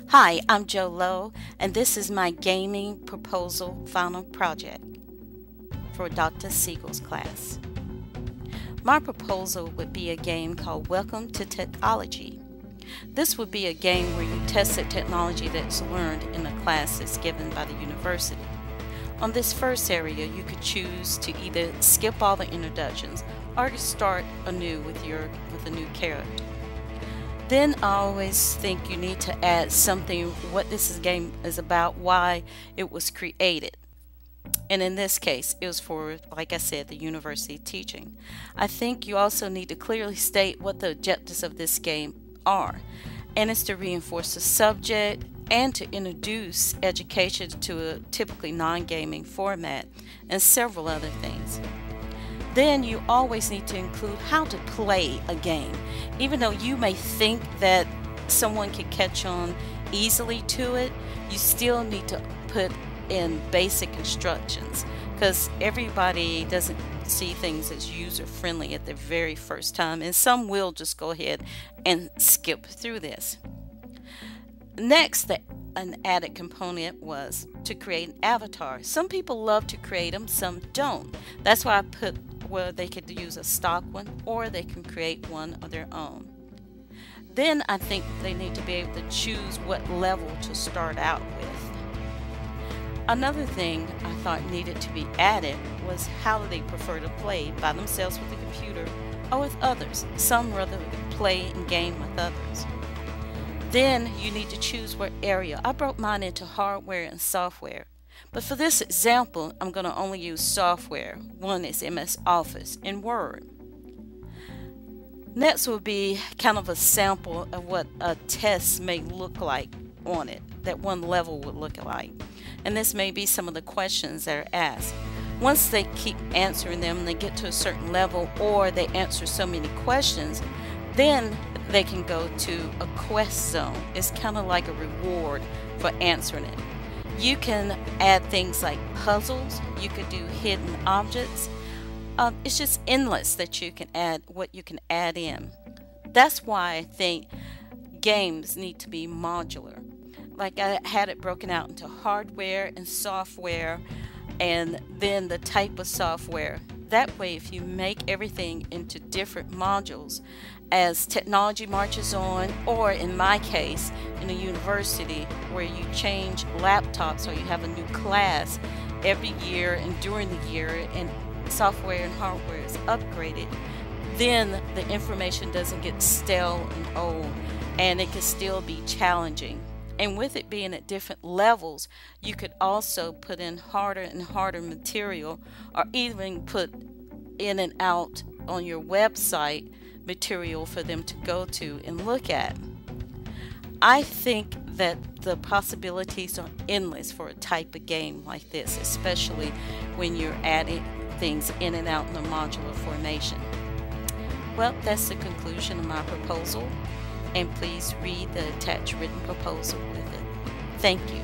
Hi, I'm Joe Lowe, and this is my gaming proposal final project for Dr. Siegel's class. My proposal would be a game called Welcome to Technology. This would be a game where you test the technology that's learned in a class that's given by the university. On this first area, you could choose to either skip all the introductions or to start anew with a new character. Then I always think you need to add something, what this game is about, why it was created. And in this case, it was for, like I said, the university teaching. I think you also need to clearly state what the objectives of this game are. And it's to reinforce the subject and to introduce education to a typically non-gaming format and several other things. Then you always need to include how to play a game. Even though you may think that someone can catch on easily to it, you still need to put in basic instructions because everybody doesn't see things as user-friendly at the very first time, and some will just go ahead and skip through this. Next, an added component was to create an avatar. Some people love to create them, some don't. That's why I put where they could use a stock one or they can create one of their own. Then I think they need to be able to choose what level to start out with. Another thing I thought needed to be added was how do they prefer to play, by themselves with the computer or with others. Some rather play and game with others. Then you need to choose what area. I broke mine into hardware and software. But for this example, I'm going to only use software. One is MS Office and Word. Next will be kind of a sample of what a test may look like on it, that one level would look like. And this may be some of the questions that are asked. Once they keep answering them and they get to a certain level, or they answer so many questions, then they can go to a quest zone. It's kind of like a reward for answering it. You can add things like puzzles. You could do hidden objects. It's just endless that you can add what you can add in. That's why I think games need to be modular. Like I had it broken out into hardware and software, and then the type of software. That way, if you make everything into different modules, as technology marches on, or in my case, in a university where you change laptops or you have a new class every year and during the year, and software and hardware is upgraded, then the information doesn't get stale and old, and it can still be challenging. And with it being at different levels, you could also put in harder and harder material, or even put in and out on your website material for them to go to and look at. I think that the possibilities are endless for a type of game like this, especially when you're adding things in and out in a modular formation. Well, that's the conclusion of my proposal, and please read the attached written proposal with it. Thank you.